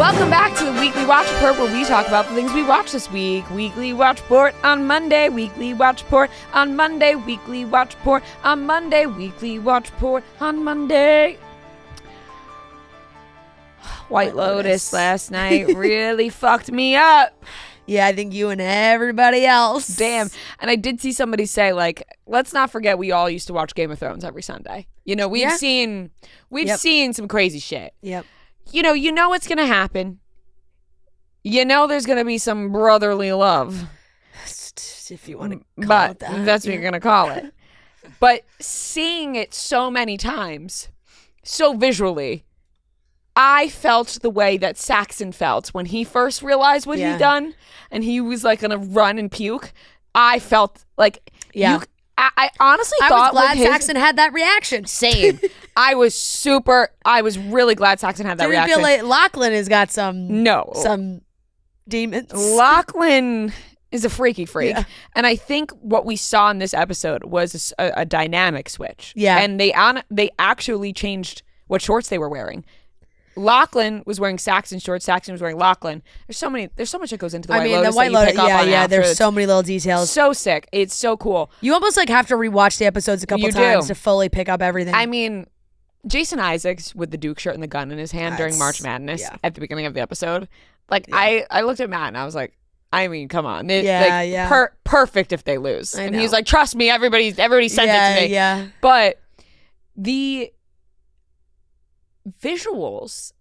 Welcome back to the Weekly Watch Report, where we talk about the things we watched this week. Weekly Watch Report on Monday, Weekly Watch Report on Monday, Weekly Watch Report on Monday, Weekly Watch Report on Monday. White Lotus last night really fucked me up. Yeah, I think you and everybody else. Damn. And I did see somebody say, like, let's not forget we all used to watch Game of Thrones every Sunday. You know, we've seen some crazy shit. Yep. You know what's going to happen. You know there's going to be some brotherly love. If you want to call it that. That's what you're going to call it. But seeing it so many times, so visually, I felt the way that Saxon felt when he first realized what he'd done and he was like going to run and puke. I felt like... I honestly thought I was glad Saxon had that reaction. Same. I was really glad Saxon had that reaction. Do you feel like Lachlan has got some demons? Lachlan is a freaky freak. Yeah. And I think what we saw in this episode was a dynamic switch. Yeah. And they actually changed what shorts they were wearing. Lachlan was wearing Saxon shorts. Saxon was wearing Lachlan. There's so much that goes into the White Lotus. The White Lotus, there's so many little details. So sick. It's so cool. You almost like have to rewatch the episodes a couple times to fully pick up everything. I mean, Jason Isaacs with the Duke shirt and the gun in his hand during March Madness at the beginning of the episode. Like, I looked at Matt and I was like, I mean, come on. Perfect if they lose. And he was like, trust me, everybody sent it to me. Yeah. But the visuals,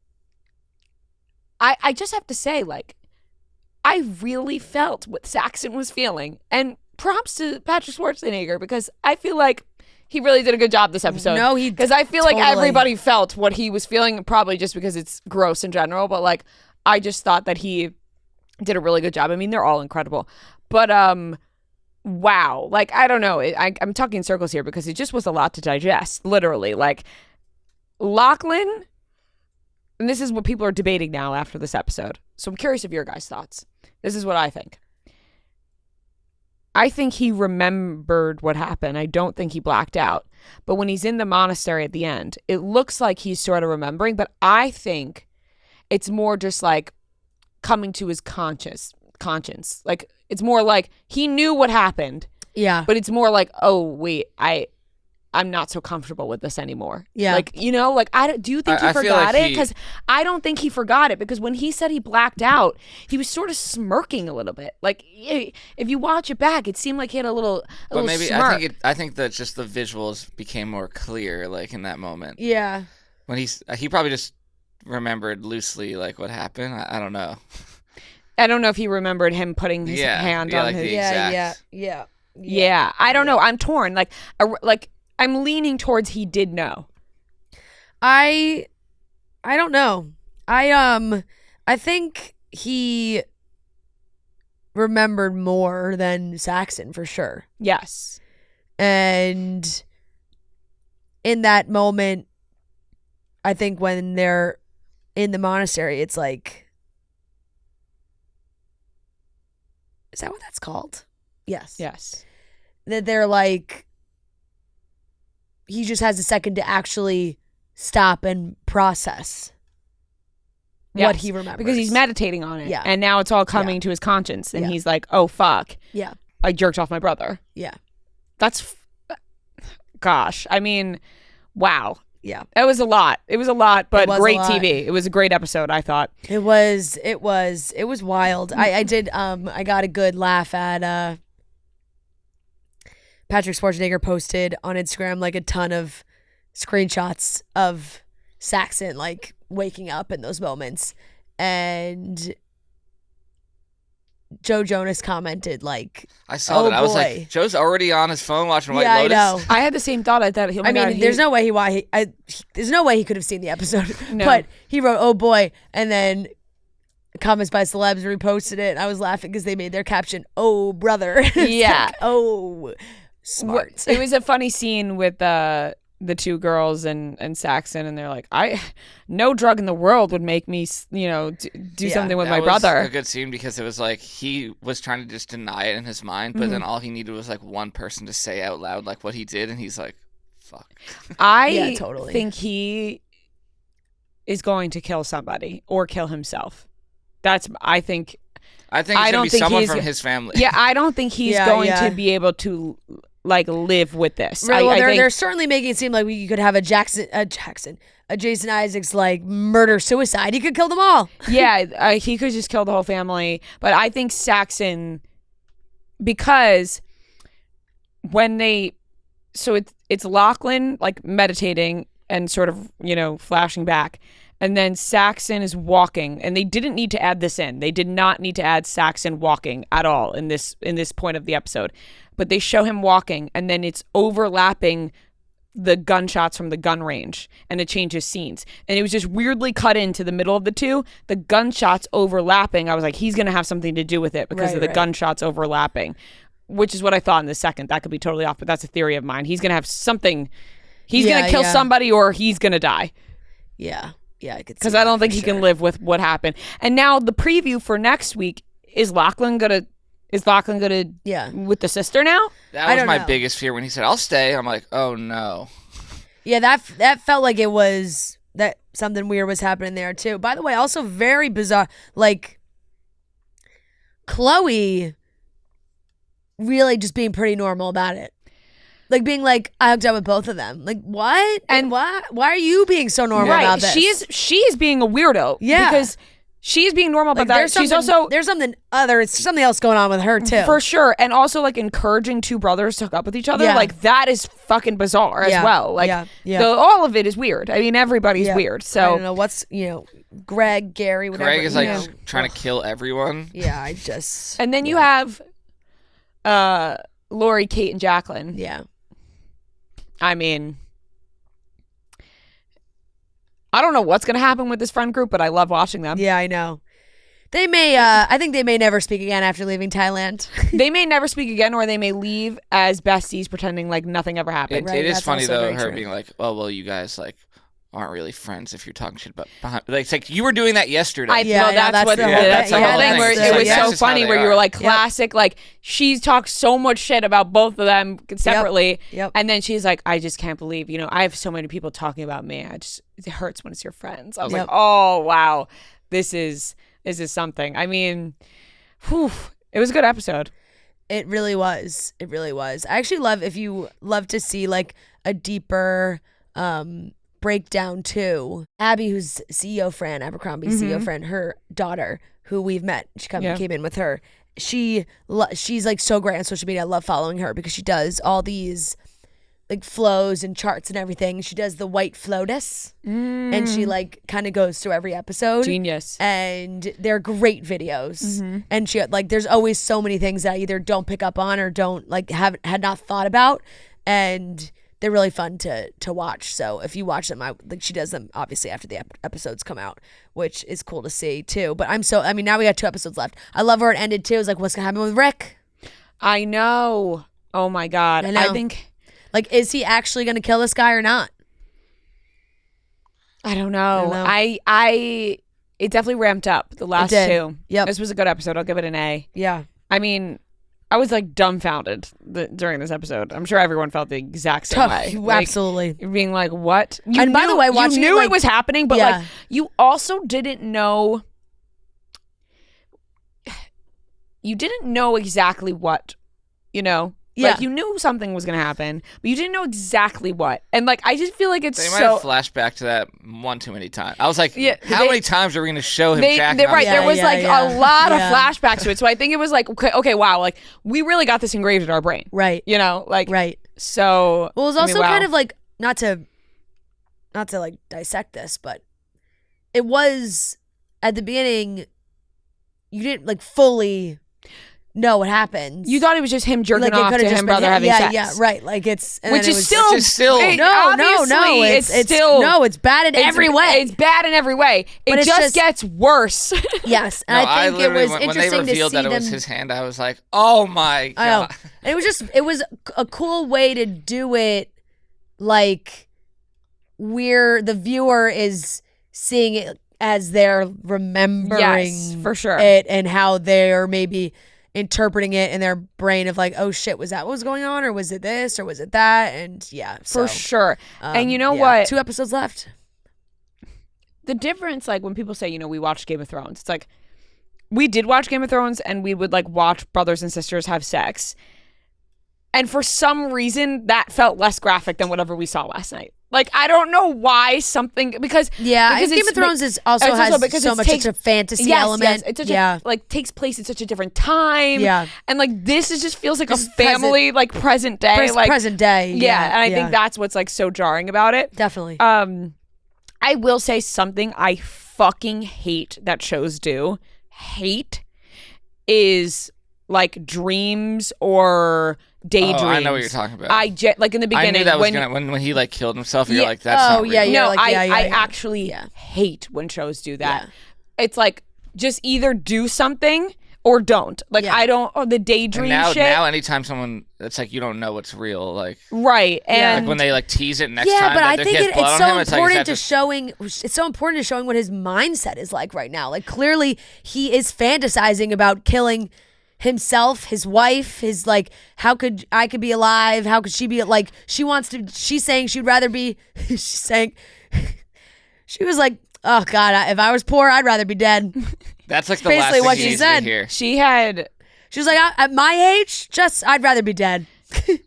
I just have to say, like, I really felt what Saxon was feeling, and props to Patrick Schwarzenegger, because I feel like he really did a good job this episode. No, because I feel like everybody felt what he was feeling, probably just because it's gross in general, but like I just thought that he did a really good job. I mean, they're all incredible, but wow, like, I don't know, I'm talking in circles here because it just was a lot to digest, literally. Like, Lachlan, and this is what people are debating now after this episode, so I'm curious of your guys' thoughts. This is what I think. I think he remembered what happened. I don't think he blacked out. But when he's in the monastery at the end, it looks like he's sort of remembering, but I think it's more just like coming to his conscience. Like, it's more like he knew what happened. Yeah. But it's more like, oh, wait, I'm not so comfortable with this anymore. Yeah. Like, you know, like, do you think he forgot it? Because I don't think he forgot it, because when he said he blacked out, he was sort of smirking a little bit. Like, if you watch it back, it seemed like he had a little maybe smirk. I think that just the visuals became more clear, like, in that moment. Yeah. When he probably just remembered loosely, like, what happened. I don't know. I don't know if he remembered him putting his hand on his... Yeah. I don't know. I'm torn. Like, I'm leaning towards he did know. I don't know. I think he remembered more than Saxon for sure. Yes. And in that moment, I think when they're in the monastery, it's like, is that what that's called? Yes. Yes. That they're like, he just has a second to actually stop and process what he remembers. Because he's meditating on it. Yeah. And now it's all coming to his conscience. And he's like, oh, fuck. Yeah. I jerked off my brother. Yeah. Gosh. I mean, wow. Yeah. It was a lot. But great TV. It was a great episode, I thought. It was wild. I got a good laugh at Patrick Schwarzenegger posted on Instagram like a ton of screenshots of Saxon like waking up in those moments, and Joe Jonas commented like, I saw that. I was like, Joe's already on his phone watching White Lotus. I know. I had the same thought. I thought, there's no way he could have seen the episode. No. But he wrote, "Oh boy," and then comments by celebs reposted it. I was laughing because they made their caption, "Oh brother." Yeah. Like, oh. Smart. It was a funny scene with the two girls and Saxon, and they're like, no drug in the world would make me, do something with my brother. That was a good scene because it was like he was trying to just deny it in his mind, but then all he needed was like one person to say out loud like what he did, and he's like, fuck. I think he is going to kill somebody or kill himself. I think it's going to be someone from his family. Yeah, I don't think he's going to be able to like live with this. Right, well, they're certainly making it seem like you could have a Jason Isaacs like murder suicide. He could kill them all. Yeah, he could just kill the whole family. But I think Saxon, because it's Lachlan like meditating and sort of, flashing back. And then Saxon is walking, and they didn't need to add this in. They did not need to add Saxon walking at all in this point of the episode. But they show him walking, and then it's overlapping the gunshots from the gun range, and it changes scenes. And it was just weirdly cut into the middle of the two. The gunshots overlapping, I was like, he's going to have something to do with it because of the gunshots overlapping, which is what I thought in the second. That could be totally off, but that's a theory of mine. He's going to have something. He's going to kill somebody, or he's going to die. Yeah. Yeah, I could see. Because I don't think he can live with what happened. And now the preview for next week, is Lachlan gonna with the sister now? That was my biggest fear when he said, "I'll stay." I'm like, "Oh no." Yeah, that felt like it was that something weird was happening there too. By the way, also very bizarre. Like Chloe really just being pretty normal about it. Like being like, I hooked up with both of them. Like what? And why are you being so normal about this? She's being a weirdo. Yeah. Because she's being normal about that. She's also there's something else going on with her too. For sure. And also like encouraging two brothers to hook up with each other. Yeah. Like that is fucking bizarre as well. Like all of it is weird. I mean, everybody's weird. So I don't know what's Greg, Gary, whatever. Greg is like trying to kill everyone. Yeah, And then you have Lori, Kate, and Jacqueline. Yeah. I mean, I don't know what's going to happen with this friend group, but I love watching them. Yeah, I know. They may, I think they may never speak again after leaving Thailand. They may never speak again, or they may leave as besties pretending like nothing ever happened. It is funny, though, her being like, oh, well, you guys, like, aren't really friends if you're talking shit about behind. Like, it's like you were doing that yesterday. That's the whole thing. Where it was so funny where you were like classic. Like she talks so much shit about both of them separately, and then she's like, I just can't believe I have so many people talking about me. It hurts when it's your friends. I was like, oh wow, this is something. I mean, it was a good episode. It really was. It really was. I actually love to see like a deeper breakdown too. Abby, who's CEO Fran, Abercrombie's CEO Fran, her daughter, who we've met, she came in with her. She's like so great on social media. I love following her because she does all these like flows and charts and everything. She does the White Flotus, and she like kind of goes through every episode. Genius. And they're great videos. And she like there's always so many things that I either don't pick up on or don't like had not thought about, and they're really fun to watch. So if you watch them, she does them obviously after the episodes come out, which is cool to see too. But now we got 2 episodes left. I love where it ended too. It was like, what's gonna happen with Rick? I know. Oh my God. I think like, is he actually gonna kill this guy or not? I don't know. It definitely ramped up the last 2. Yep. This was a good episode. I'll give it an A. Yeah. I mean, I was like dumbfounded during this episode. I'm sure everyone felt the exact same way. Absolutely. Being like, what? By the way, you knew it was happening, but like you also didn't know. You didn't know exactly what, Like you knew something was gonna happen, but you didn't know exactly what. And like I just feel like it's they might have flashed back to that one too many times. I was like, how many times are we gonna show him jacking off? Right, there was a lot of flashbacks to it. So I think it was like, okay, wow, like we really got this engraved in our brain. Right. Right. So well, it was also kind of like not to like dissect this, but it was at the beginning you didn't like fully know what happens. You thought it was just him jerking off to him brother having sex. Yeah, right. Like it's which is still no. It's bad in every way. It's bad in every way. It just gets worse. Yes, and I think it was interesting to see when they revealed that it was his hand. I was like, oh my God. And it was a cool way to do it, like where the viewer is seeing it as they're remembering for sure it and how they're maybe interpreting it in their brain of like, oh shit, was that what was going on, or was it this, or was it that? And for sure. And you know what? 2 episodes left. the difference, like when people say, we watched Game of Thrones, it's like we did watch Game of Thrones and we would like watch brothers and sisters have sex. And for some reason, that felt less graphic than whatever we saw last night. Like, I don't know why because Game of Thrones is also has so much such a fantasy element. Yes, it's such a, like takes place at such a different time. Yeah, and like this just feels like a family like present day, like present day. Yeah, and I think that's what's like so jarring about it. Definitely. I will say something I fucking hate that shows do. Hate is like dreams or daydreams. Oh, I know what you're talking about. Like in the beginning. I knew that was when he like killed himself. You're like, that's not real. I actually hate when shows do that. Yeah. It's like just either do something or don't. Like I don't. Or the daydream and shit. Now, anytime someone, it's like you don't know what's real. Like right, and like when they like tease it next time. Yeah, but I think it's so important to showing. It's so important to showing what his mindset is like right now. Like clearly, he is fantasizing about killing himself, his wife, his like, how could I could be alive? How could she be like? She's saying she'd rather be. She's saying, she was like, oh God, if I was poor, I'd rather be dead. That's like the basically last what thing she he said. needs to hear. She was like, at my age, I'd rather be dead.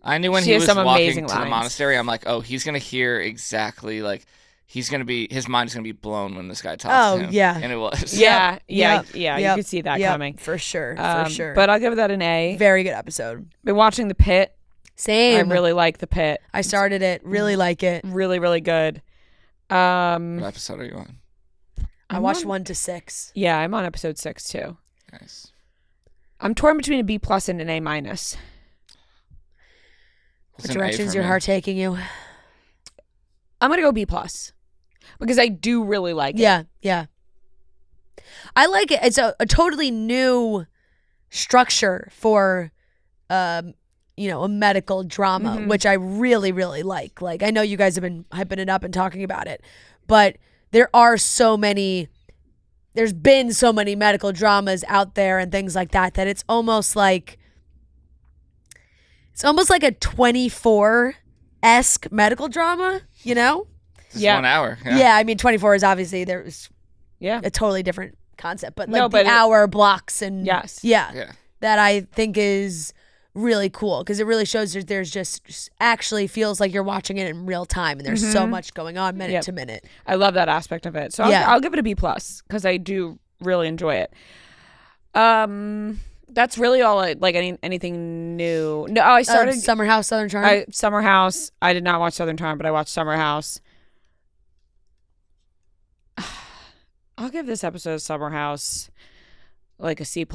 I knew when she he has was some walking amazing to the lines. monastery, I'm like, oh, he's gonna hear exactly like. His mind is gonna be blown when this guy talks to him. Oh yeah, and it was. Yeah. You could see that coming for sure. But I'll give that an A. Very good episode. Been watching The Pit. Same. I really like The Pit. I started it. Really like it. Really, really good. What episode are you on? I watched 1 to 6. Yeah, I'm on episode 6 too. Nice. I'm torn between a B+ and an A-. What's What an A direction is for your me? heart taking you? I'm gonna go B+ because I do really like it. Yeah. I like it. It's a totally new structure for, a medical drama, which I really, really like. Like, I know you guys have been hyping it up and talking about it, but there's been so many medical dramas out there and things like that it's almost like a 24-esque medical drama, Just 1 hour. Yeah, I mean 24 is obviously there's Yeah. a totally different concept, but hour blocks and yes. yeah, that I think is really cool because it really shows that there's just actually feels like you're watching it in real time and there's so much going on minute to minute. I love that aspect of it. So I'll give it a B+ because I do really enjoy it. That's really all. Anything new? No, I started Summer House, Southern Charm. Summer House. I did not watch Southern Charm, but I watched Summer House. I'll give this episode of Summer House like a C+.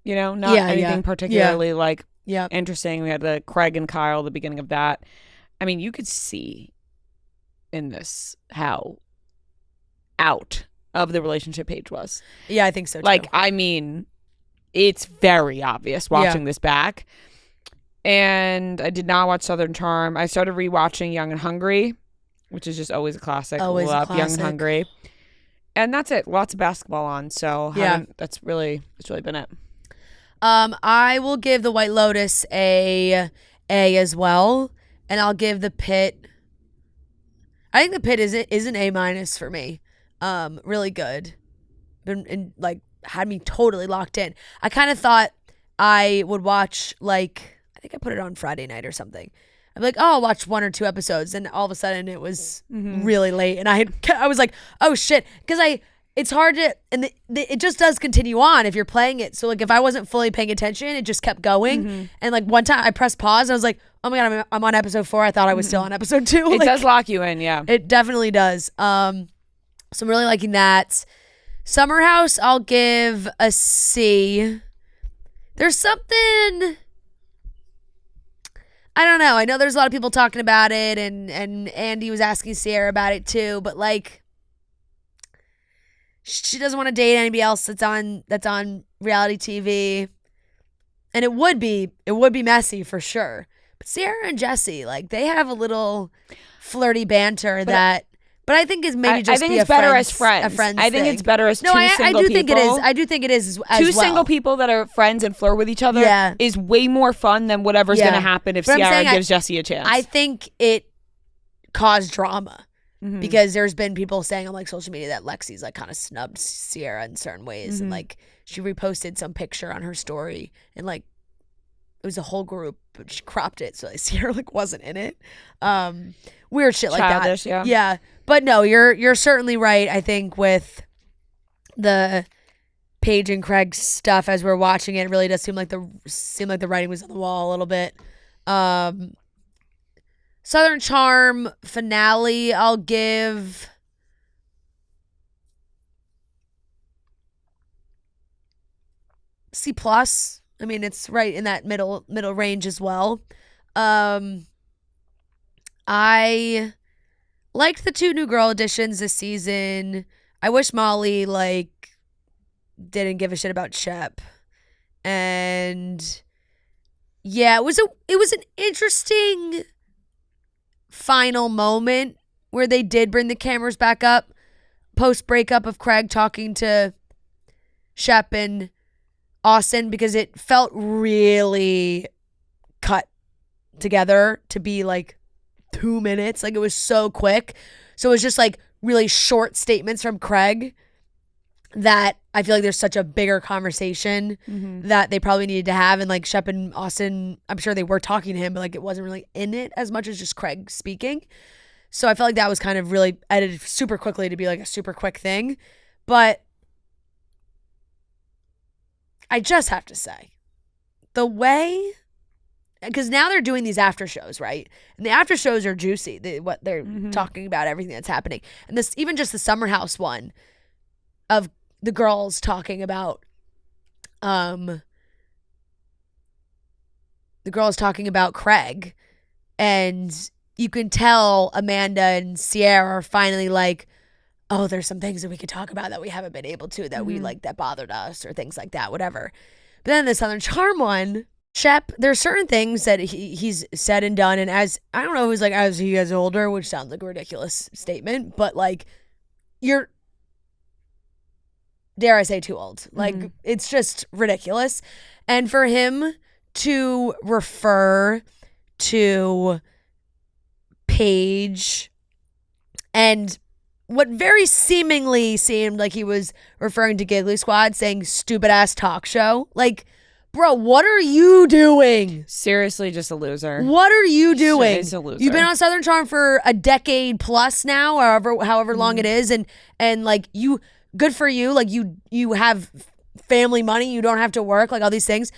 Not anything particularly interesting. We had the Craig and Kyle, the beginning of that. I mean, you could see in this how out of the relationship Paige was. Yeah, I think so too. Like, I mean, it's very obvious watching this back. And I did not watch Southern Charm. I started rewatching Young and Hungry, which is just always a classic. Always Love a classic. Young and Hungry. And that's it. Lots of basketball on. So that's really been it. I will give the White Lotus a as well, and I'll give the Pit. I think the Pit is an A- for me. Really good. Had me totally locked in. I kind of thought I would watch I think I put it on Friday night or something. I'm like, oh, I'll watch 1 or 2 episodes, and all of a sudden it was really late, and I was like, oh shit, because it's hard to, and it just does continue on if you're playing it. So if I wasn't fully paying attention, it just kept going. And one time I pressed pause, and I was like, oh my God, I'm on episode 4. I thought I was still on episode 2. It does lock you in, yeah. It definitely does. So I'm really liking that. Summer House, I'll give a C. There's something, I don't know. I know there's a lot of people talking about it, and Andy was asking Sierra about it too, but she doesn't want to date anybody else that's on reality TV. And it would be messy for sure. But Sierra and Jesse, they have a little flirty banter but I think it's maybe just I think it's better as friends. I think it's better as two single people. I do think it is. I do think it is as two well. single people that are friends and flirt with each other is way more fun than whatever's going to happen if Sierra gives Jesse a chance. I think it caused drama. because there's been people saying on like social media that Lexi's like kind of snubbed Sierra in certain ways, and like she reposted some picture on her story, and like it was a whole group, but she cropped it so like Sierra like wasn't in it. Weird shit like Childish, that. yeah. But no, you're certainly right. I think with the Paige and Craig stuff, as we're watching it, it really does seem like the writing was on the wall a little bit. Southern Charm finale, I'll give C+. I mean, it's right in that middle range as well. I liked the 2 new girl additions this season. I wish Molly like didn't give a shit about Shep. And yeah, it was an interesting final moment where they did bring the cameras back up post breakup of Craig talking to Shep and Austin, because it felt really cut together to be like 2 minutes. Like it was so quick. So it was just like really short statements from Craig that I feel like there's such a bigger conversation that they probably needed to have. And like Shep and Austin, I'm sure they were talking to him, but like it wasn't really in it as much as just Craig speaking. So I felt like that was kind of really edited super quickly to be like a super quick thing. But I just have to say, the way, because now they're doing these after shows, right? And the after shows are juicy. What they're talking about, everything that's happening. And this, even just the Summer House one of the girls talking about, Craig, and you can tell Amanda and Sierra are finally like, oh, there's some things that we could talk about that we haven't been able to, that we like, that bothered us, or things like that, whatever. But then the Southern Charm one, Shep, there's certain things that he's said and done, and as, I don't know, it was like, as he gets older, which sounds like a ridiculous statement, but like, you're, dare I say, too old. Like, it's just ridiculous. And for him to refer to Paige and what very seemingly seemed like he was referring to Giggly Squad, saying stupid ass talk show. Like, bro, what are you doing? Seriously, just a loser. What are you doing? He's a loser. You've been on Southern Charm for a decade plus now, however long it is, and like, you, good for you. Like, you have family money, you don't have to work, like all these things.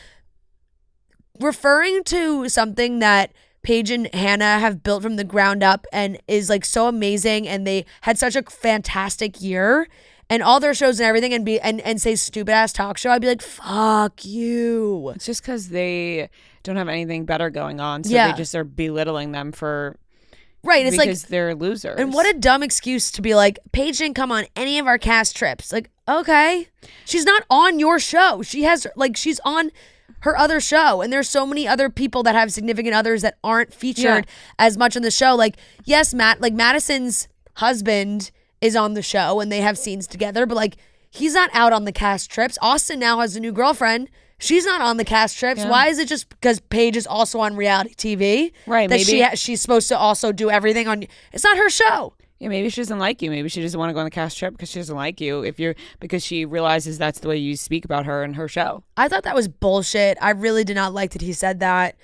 Referring to something that Paige and Hannah have built from the ground up and is like so amazing, and they had such a fantastic year and all their shows and everything, and say stupid ass talk show, I'd be like, fuck you. It's just because they don't have anything better going on, so they just are belittling them for, right? It's because like, they're losers. And what a dumb excuse to be like, Paige didn't come on any of our cast trips. Like, okay, she's not on your show. She's on her other show, and there's so many other people that have significant others that aren't featured as much on the show. Like, yes, Madison's husband is on the show and they have scenes together, but like, he's not out on the cast trips. Austin now has a new girlfriend. She's not on the cast trips. Why is it just because Paige is also on reality TV? Right, that maybe she's supposed to also do everything on. It's not her show. Yeah, maybe she doesn't like you. Maybe she doesn't want to go on the cast trip because she doesn't like you. Because she realizes that's the way you speak about her in her show. I thought that was bullshit. I really did not like that he said that.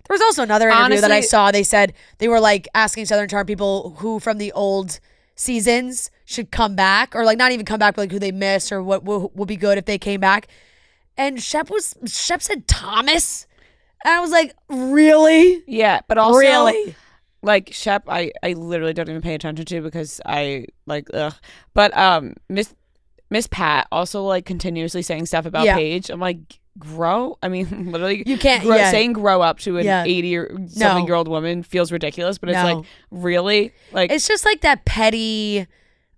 There was also another interview that I saw. They said they were like asking Southern Charm people who from the old seasons should come back, or like not even come back, but like who they miss or what would be good if they came back. And Shep said Thomas, and I was like, really? Yeah, but also really. Like Shep, I literally don't even pay attention to because I like ugh. But Miss Pat also like continuously saying stuff about Paige. I'm like, grow. I mean, literally, you can't saying grow up to an 80 or something year old woman feels ridiculous. But it's like, really, like, it's just like that petty.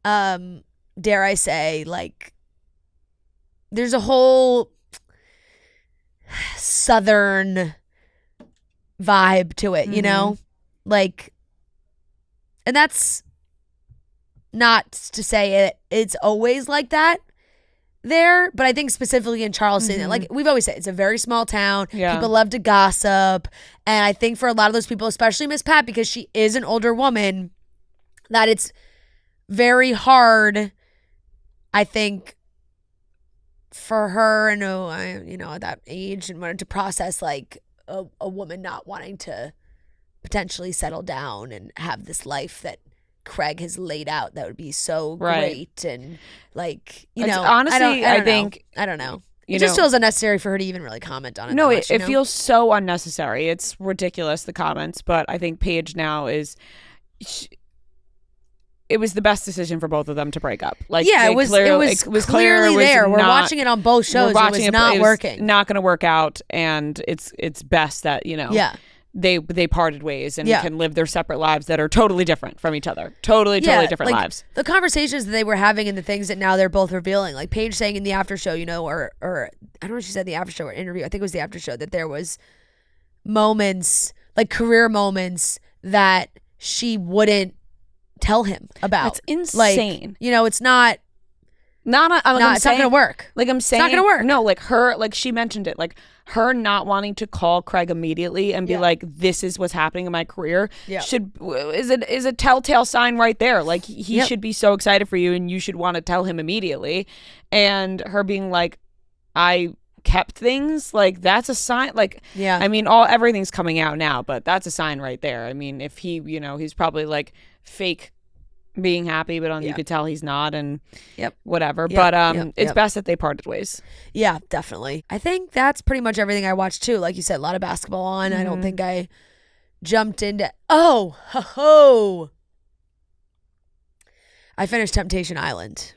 Dare I say, like, there's a whole Southern vibe to it, you know. Like, and that's not to say it's always like that there, but I think specifically in Charleston, like we've always said, it's a very small town. People love to gossip, and I think for a lot of those people, especially Miss Pat, because she is an older woman, that it's very hard, I think, for her and at that age and wanted to process like a woman not wanting to potentially settle down and have this life that Craig has laid out that would be so great and like honestly I think I don't know. It just feels unnecessary for her to even really comment on it. No, it feels so unnecessary. It's ridiculous, the comments, but I think Paige now is. It was the best decision for both of them to break up. Like, yeah, it was clearly there. We're watching it on both shows. It was not working. Not going to work out, and it's best that they parted ways and can live their separate lives that are totally different from each other. Totally different lives. The conversations that they were having and the things that now they're both revealing. Like Paige saying in the after show, or I don't know if she said the after show or interview. I think it was the after show that there was moments, like career moments, that she wouldn't tell him about. That's insane. Like, it's not. It's not gonna work. Like I'm saying, it's not gonna work. No, like her, like she mentioned it, like her not wanting to call Craig immediately and be like, "This is what's happening in my career." Is a telltale sign right there. Like he should be so excited for you, and you should want to tell him immediately. And her being like, "I kept things," like that's a sign. Like, I mean, everything's coming out now, but that's a sign right there. I mean, if he, he's probably like fake being happy, but you could tell he's not, and whatever. But it's best that they parted ways. Yeah, definitely. I think that's pretty much everything I watched too. Like you said, a lot of basketball on. I don't think I jumped into. I finished Temptation Island.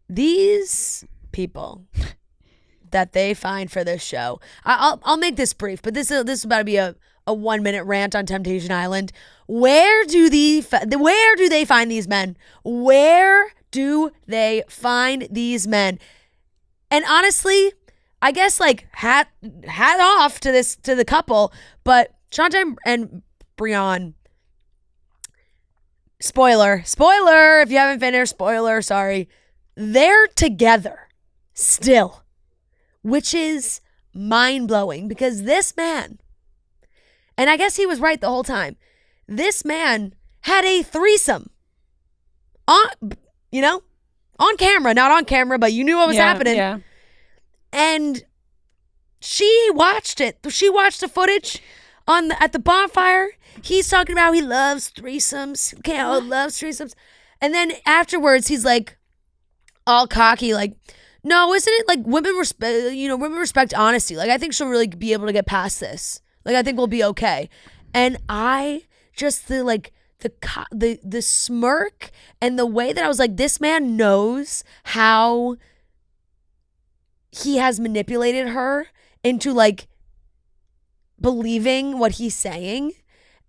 These people that they find for this show. I'll make this brief, but this is about to be a 1 minute rant on Temptation Island. Where do they find these men? Where do they find these men? And honestly, I guess like hat off to the couple, but Shanta and Brian. Spoiler, if you haven't finished, spoiler, sorry. They're together still, which is mind-blowing because this man, and I guess he was right the whole time, this man had a threesome on camera, not on camera, but you knew what was happening. Yeah. And she watched it. She watched the footage at the bonfire. He's talking about he loves threesomes. Loves threesomes. And then afterwards, he's like all cocky, like, no, isn't it like women respect honesty? Like, I think she'll really be able to get past this. Like, I think we'll be okay. And I just the smirk and the way that I was like, this man knows how he has manipulated her into like believing what he's saying.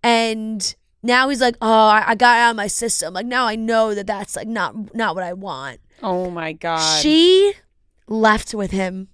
And now he's like, oh, I got it out of my system. Like, now I know that that's like not what I want. Oh my God. She left with him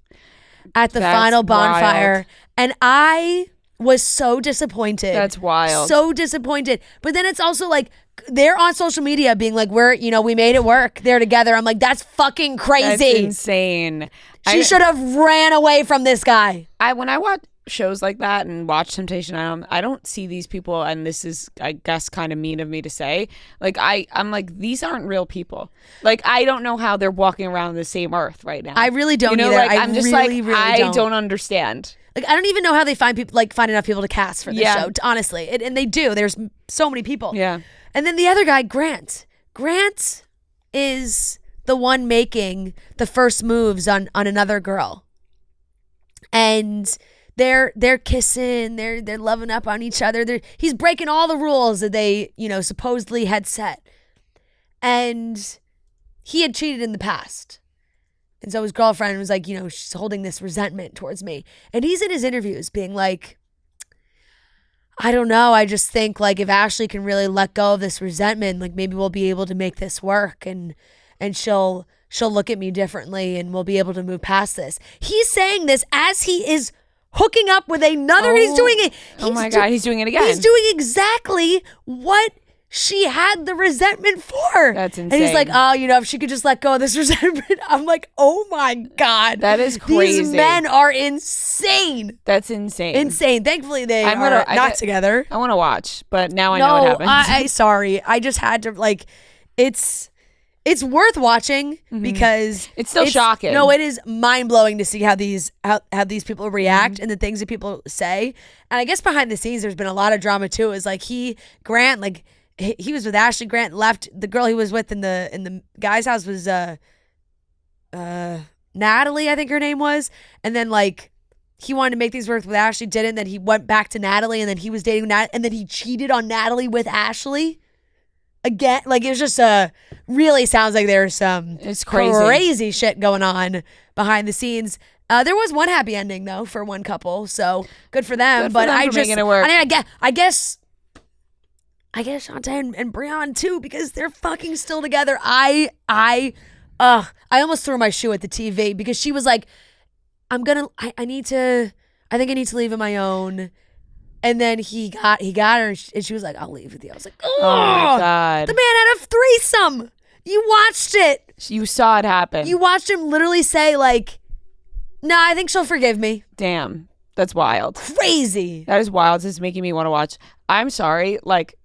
at the final bonfire. Wild. And I was so disappointed. That's wild. So disappointed. But then it's also like they're on social media being like, we made it work. They're together. I'm like, that's fucking crazy. That's insane. She should have ran away from this guy. When I watch shows like that and watch Temptation Island, I don't see these people, and this is, I guess, kind of mean of me to say, like I'm like, these aren't real people. Like, I don't know how they're walking around the same earth right now. I really don't either. Like, I'm just really, like, really I don't understand. Like, I don't even know how they find enough people to cast for this show, honestly. And they do. There's so many people. Yeah. And then the other guy, Grant. Grant is the one making the first moves on another girl. And they're kissing, they're loving up on each other. He's breaking all the rules that they, supposedly had set. And he had cheated in the past. And so his girlfriend was like, she's holding this resentment towards me. And he's in his interviews being like, I don't know. I just think like if Ashley can really let go of this resentment, like maybe we'll be able to make this work and she'll look at me differently and we'll be able to move past this. He's saying this as he is hooking up with another. He's doing it. God, he's doing it again. He's doing exactly what she had the resentment for. That's insane. And he's like, oh, if she could just let go of this resentment. I'm like, oh my God. That is crazy. These men are insane. That's insane. Insane. Thankfully, they are not together. I want to watch, but now I know what happens. Sorry. I just had to, like, it's worth watching because It's still shocking. No, it is mind blowing to see how these people react and the things that people say. And I guess behind the scenes, there's been a lot of drama too. Is like Grant, like he was with Ashley. Grant left. The girl he was with in the guy's house was Natalie, I think her name was. And then like he wanted to make things work with Ashley, didn't. Then he went back to Natalie, and then he was dating Nat, and then he cheated on Natalie with Ashley. Again, like it was just really sounds like there's some crazy shit going on behind the scenes. There was one happy ending though for one couple, so good for them. But I just, making it work. I guess Shantae and Breon too, because they're fucking still together. I almost threw my shoe at the TV because she was like, I think I need to leave on my own. And then he got her, and she was like, "I'll leave with you." I was like, "Oh my God, the man had a threesome. You watched it. You saw it happen. You watched him literally say like, "No, I think she'll forgive me." Damn, that's wild. Crazy. That is wild. This is making me want to watch. I'm sorry, like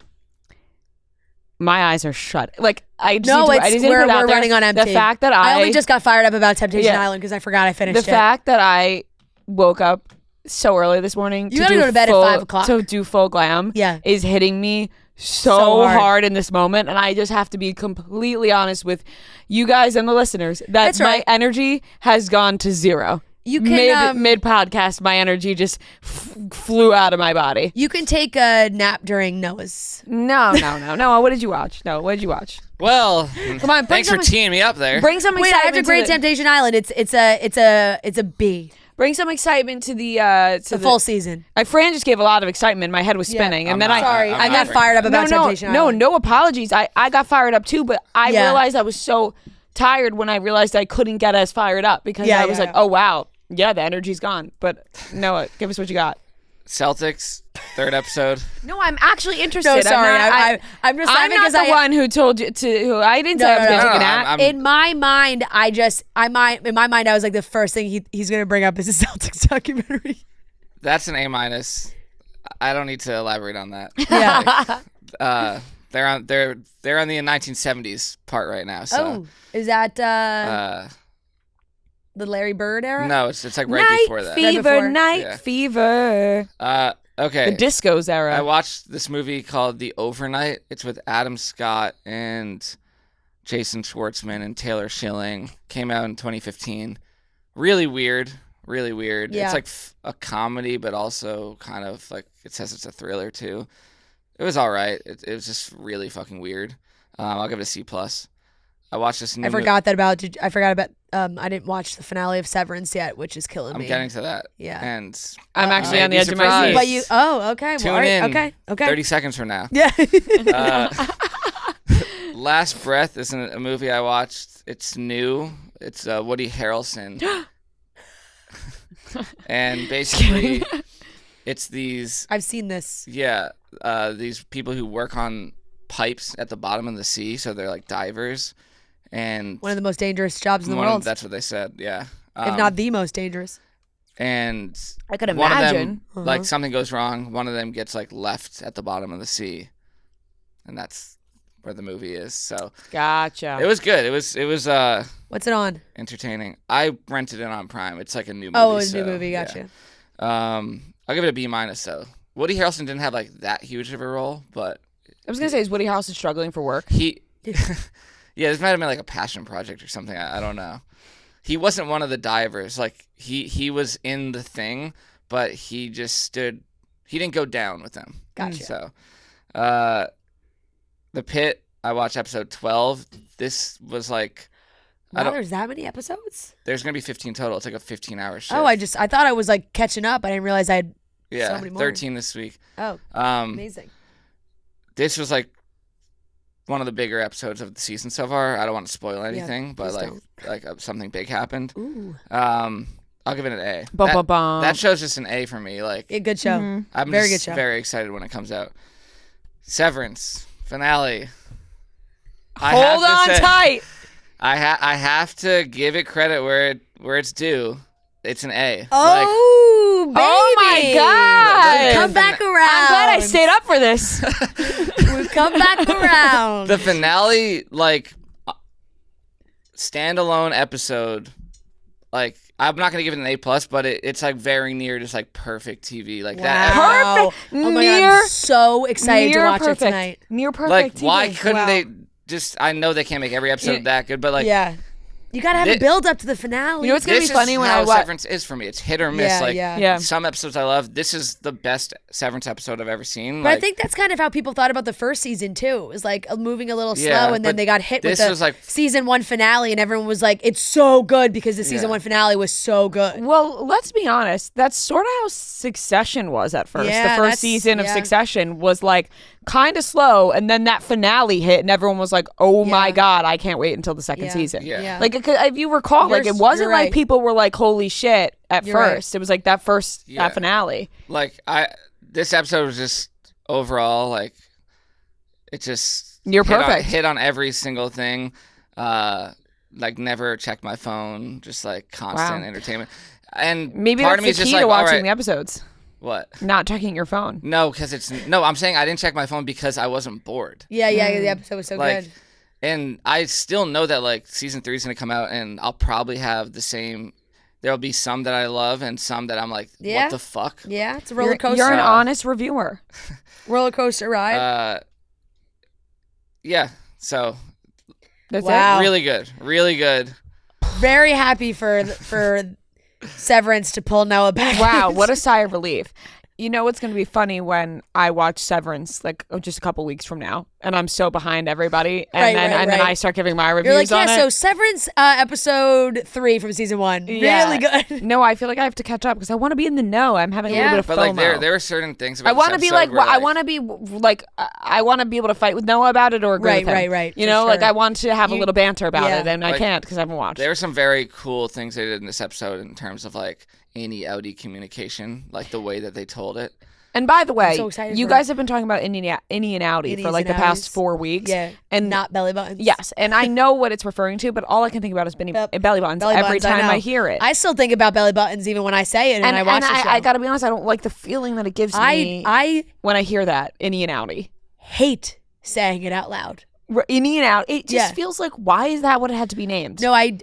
my eyes are shut. Like I just we're running on empty. The fact that I only just got fired up about Temptation Island because I forgot I finished it. The fact that I woke up so early this morning you gotta go to bed at 5 o'clock to do full glam is hitting me so hard in this moment, and I just have to be completely honest with you guys and the listeners that my energy has gone to zero. You can mid podcast, my energy just flew out of my body. You can take a nap during Noah's. No. What did you watch? What did you watch? Well, come on, thanks for teeing me up there. Bring some excitement. Wait, I have to grade Temptation Island. It's a B. Bring some excitement to the full season. Fran just gave a lot of excitement. My head was spinning, and then I got fired up about Temptation Island. No apologies. I got fired up too, but I realized I was so tired when I realized I couldn't get as fired up because I was like, oh wow, the energy's gone. But Noah, give us what you got. Celtics, 3rd episode. No, I'm actually interested. No, sorry, I'm just. I'm not the one who told you to. Who I didn't say I was going to take a nap. In my mind, I was like, the first thing he's going to bring up is a Celtics documentary. That's an A-. I don't need to elaborate on that. Yeah. They're on the 1970s part right now. So. Oh, is that the Larry Bird era? No, it's like right before that. Night Fever. Okay. The Discos era. I watched this movie called The Overnight. It's with Adam Scott and Jason Schwartzman and Taylor Schilling. Came out in 2015. Really weird. Yeah. It's like a comedy, but also kind of like it says it's a thriller too. It was all right. It was just really fucking weird. I'll give it a C+. I watched this new I forgot about I didn't watch the finale of Severance yet, which is killing me. I'm getting to that. Yeah. And I'm actually on the edge of my seat. But you okay. Tune in. Okay. 30 seconds from now. Yeah. Last Breath is a movie I watched. It's new. It's Woody Harrelson. And basically it's these I've seen this. Yeah. These people who work on pipes at the bottom of the sea, so they're like divers. And one of the most dangerous jobs in the world. That's what they said, yeah. If not the most dangerous. And I could imagine. One of them, like something goes wrong, one of them gets like left at the bottom of the sea. And that's where the movie is. So gotcha. It was good. It was what's it on? Entertaining. I rented it on Prime. It's like a new movie. Oh, it's a new movie, gotcha. Yeah. I'll give it a B- though. Woody Harrelson didn't have like that huge of a role, but I was gonna say, is Woody Harrelson struggling for work? Yeah, this might have been like a passion project or something. I don't know. He wasn't one of the divers. Like he was in the thing, but he just stood. He didn't go down with them. Gotcha. So, The Pit. I watched episode 12. This was like. Wow, there's that many episodes? There's gonna be 15 total. It's like a 15-hour shift. Oh, I thought I was like catching up. I didn't realize I had so many more. 13 this week. Oh, amazing. This was like one of the bigger episodes of the season so far. I don't want to spoil anything, but like something big happened. Ooh. I'll give it an A. That show's just an A for me. Like a good show. Mm-hmm. I'm very just good show. Very excited when it comes out. Severance finale. Hold on tight. I have to give it credit where it's due. It's an A. Oh, baby. Oh my God. Come back around. I'm glad I stayed up for this. Come back around. The finale, like, standalone episode, like, I'm not gonna give it an A+, but it's like very near just like perfect TV, like that. Wow. Perfect. Oh my God, I'm so excited to watch perfect. it tonight. Near perfect. Like, TV. why couldn't Wow. they just? I know they can't make every episode that good, but like, Yeah. You gotta have a build up to the finale. You know what's gonna be this funny is when how I watch? Severance is for me. It's hit or miss. Yeah, like, yeah. some episodes I love. This is the best Severance episode I've ever seen. But like, I think that's kind of how people thought about the first season too. It was like moving a little Yeah, slow, and then but they got hit with this the was like- season 1 finale, and everyone was like, "It's so good because the season Yeah. 1 finale was so good." Well, let's be honest. That's sort of how Succession was at first. Yeah, the first that's- season of yeah. Succession was like kind of slow, and then that finale hit, and everyone was like, "Oh my Yeah. God, I can't wait until the second Yeah. season." Yeah. Like if you recall, like it wasn't you're like right. people were like, "Holy shit!" at You're right. first. It was like that first Yeah. that finale. like this episode was just overall like it just You're perfect. hit on every single thing. Like never checked my phone, just like constant Wow. entertainment. And Maybe part that's of me the is just key like, to all watching right, the episodes. what? Not checking your phone. No, because I'm saying I didn't check my phone because I wasn't bored. Yeah, the episode was so Like, good. and I still know that like season 3 is gonna come out, and I'll probably have the same. There'll be some that I love and some that I'm like, Yeah. what the fuck? Yeah, it's a roller coaster. You're an honest reviewer. roller coaster ride. Yeah. So That's Wow. really good, really good. Very happy for Severance to pull Noah back. it. Wow, what a sigh of relief. You know what's going to be funny when I watch Severance, like just a couple weeks from now, and I'm so behind everybody, and Right, then right. I start giving my reviews You're like, on yeah, it. so Severance episode 3 from season 1. Yeah. Really good. No, I feel like I have to catch up because I want to be in the know. I'm having a Yeah. little bit of But FOMO. like there are certain things about I want to this be episode like, where, I want to be like, I want to be able to fight with Noah about it or agree Right, with him. right. You For know, like sure. I want to have a little banter about yeah. it, and I Like, can't because I haven't watched. there were some very cool things they did in this episode in terms of like Innie outie communication, like the way that they told it. And by the way, so excited you for guys have been talking about Innie and Outie for Innies like the and past outies. 4 weeks. Yeah. And not belly buttons. yes, and I know what it's referring to, but all I can think about is belly buttons Belly every buttons, I time I know. hear it. I still think about belly buttons even when I say it and I watch the show. I gotta be honest, I don't like the feeling that it gives me I when I hear that Innie and Outie. hate saying it out loud. Innie and Out. It just Yeah. feels like, why is that what it had to be named? No, I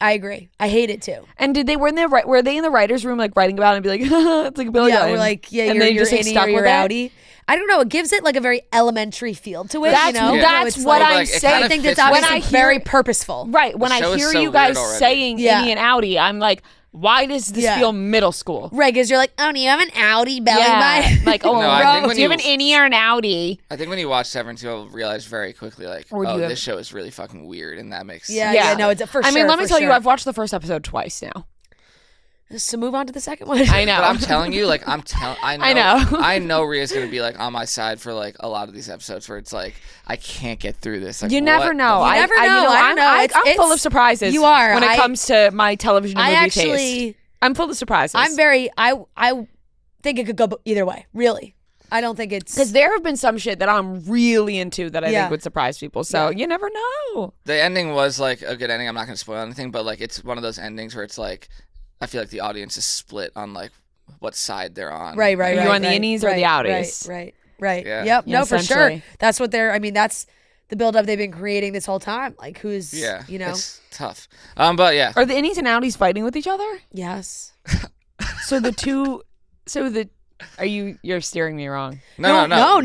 agree. I hate it too. And did they were they in the writers' room like writing about it and be like, it's like a billion? Yeah, we're like, yeah, and you're, they you're just like, innie stuck or you're with it? outie. I don't know. It gives it like a very elementary feel to it. That's you know? that's It's what like- I'm like, it saying. kinda I think fits that's with obviously when I hear- very purposeful. Right. When The I show is hear so you guys weird already. saying Yeah. Innie and Outie, I'm like, why does this Yeah. feel middle school? Right, because you're like, oh, do you have an outie belly Yeah. button? Like, oh, No, I bro, think when do you have you- an Innie or an Outie? I think when you watch Severance, you'll realize very quickly, like, Or do oh, you have- this show is really fucking weird, and that makes Yeah, sense. yeah, no, it's for I sure. mean, let me for tell you, sure. I've watched the first episode twice now. So move on to the second one. I know. But I'm telling you, like, I I know. I know Rhea's gonna be like on my side for like a lot of these episodes where it's like I can't get through this. Like, You what never the know. fuck? You never know. I don't know. I'm full of It's- surprises. you are. when it I- comes to my television and I movie actually, taste. I'm full of surprises. I'm very, I think it could go either way, really. I don't think it's. because there have been some shit that I'm really into that I Yeah. think would surprise people. So Yeah. you never know. The ending was like a good ending. I'm not gonna spoil anything, but like it's one of those endings where it's like I feel like the audience is split on like what side they're on. Right. Are you right, on the right, innies or the right, outies? Right. Yeah. Yep. Yeah, No, for sure. essentially. That's what they're. I mean, that's the buildup they've been creating this whole time. Like, who's? Yeah. You know. It's tough. But yeah. Are the innies and outies fighting with each other? Yes. So the two. So the. Are you? You're steering me wrong. No. no,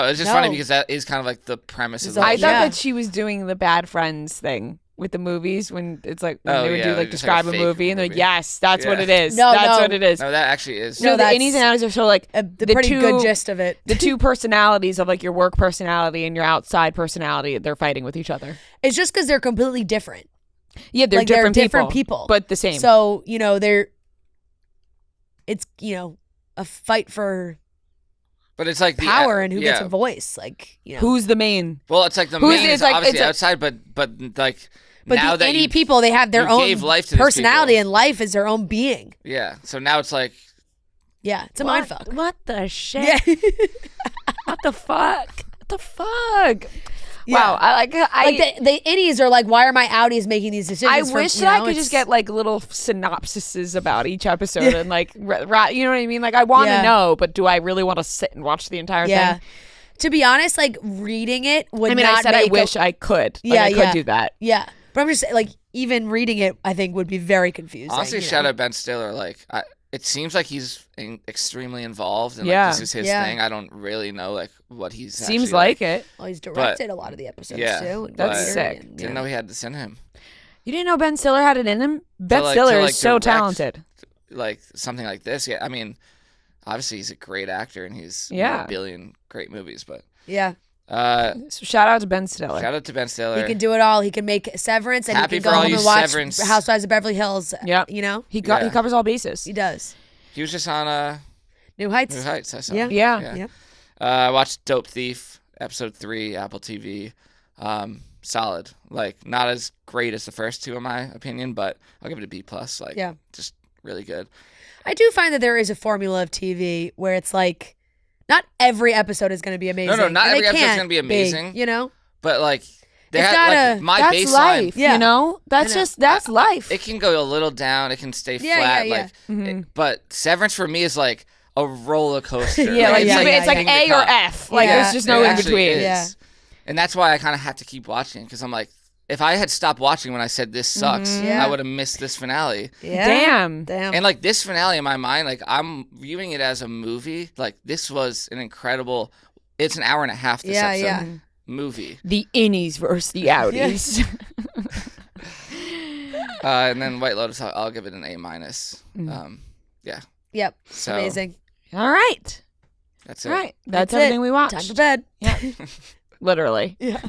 It's just funny no. because that is kind of like the premise of It's the all- I show. thought Yeah. that she was doing the bad friends thing with the movies when it's like when Oh, they would yeah, do like like just like a describe a fake movie and they're like, movie. yes, that's what Yeah. it is. No, That's no. what it is. No, that actually is. No, the that's- innies and outies are so like The pretty good gist of it. the two personalities of like your work personality and your outside personality. They're fighting with each other. It's just because they're completely different. Yeah, they're Like, different, different people. but the same. So it's a fight for But it's like power and who yeah. gets a voice. Like who's the main? Well, it's like the Who's- main it's is like- obviously it's a- outside, but like But now the that any you, people, they have their you own gave life to these personality, people. and life is their own being. Yeah. So now it's like Yeah, it's a mindfuck. What the shit? Yeah. What the fuck? What the fuck? Yeah. Wow. Like the innies are like, why are my outies making these decisions? I wish that I could just get like little synopsises about each episode and like, you know what I mean? Like I want to Yeah. know, but do I really want to sit and watch the entire Yeah. thing? To be honest, like reading it would I mean, not I said I make wish I could. Like, Yeah, I yeah. could do that. Yeah. But I'm just saying, like, even reading it, I think would be very confusing. Honestly, you know? shout out Ben Stiller. Like, it seems like he's extremely involved, and Yeah. like this is his Yeah. thing. I don't really know like what he's. Seems actually, like it. Well, he's directed a lot of the episodes yeah, too. And That's weird sick. and- Didn't know he had this in him. You didn't know Ben Stiller had it in him? Ben like- Stiller to, is like, so direct- talented. Like something like this. Yeah, I mean, obviously he's a great actor, and he's in Yeah. a billion great movies. But Yeah. So shout out to Ben Stiller. shout out to Ben Stiller. He can do it all. He can make Severance, and Happy he can for go all home you and watch Severance. Housewives of Beverly Hills. Yep. You know, He Yeah. covers all bases. he does. He was just on New Heights. New Heights. I saw. Yeah. Yeah. Yeah. I watched Dope Thief episode 3, Apple TV. Solid. Like not as great as the first two in my opinion, but I'll give it a B plus. Like Yeah. just really good. I do find that there is a formula of TV where it's like, not every episode is going to be amazing. No, not and they every episode's can't gonna be amazing. You know, But like they It's had gotta- like my That's baseline. life. Yeah. You know? That's I know. just, that's life. It can go a little down. It can stay Yeah, flat. yeah, Like, Mhm. but Severance for me is like a roller coaster. Yeah, like, Yeah, it's yeah, like king to A or come. F. Like, Yeah. there's just no It in actually between. is. Yeah. And that's why I kind of have to keep watching because I'm like, if I had stopped watching when I said this sucks, Yeah. I would have missed this finale. yeah. Damn. And like this finale in my mind, like I'm viewing it as a movie. Like this was an incredible. It's an hour and a half. This Yeah, episode yeah. movie. The innies versus the outies. And then White Lotus, I'll give it an A minus. Yeah. Yep. So Amazing. All right. that's it. All right. That's it. everything we watched. Time for bed. Yeah. Literally. Yeah.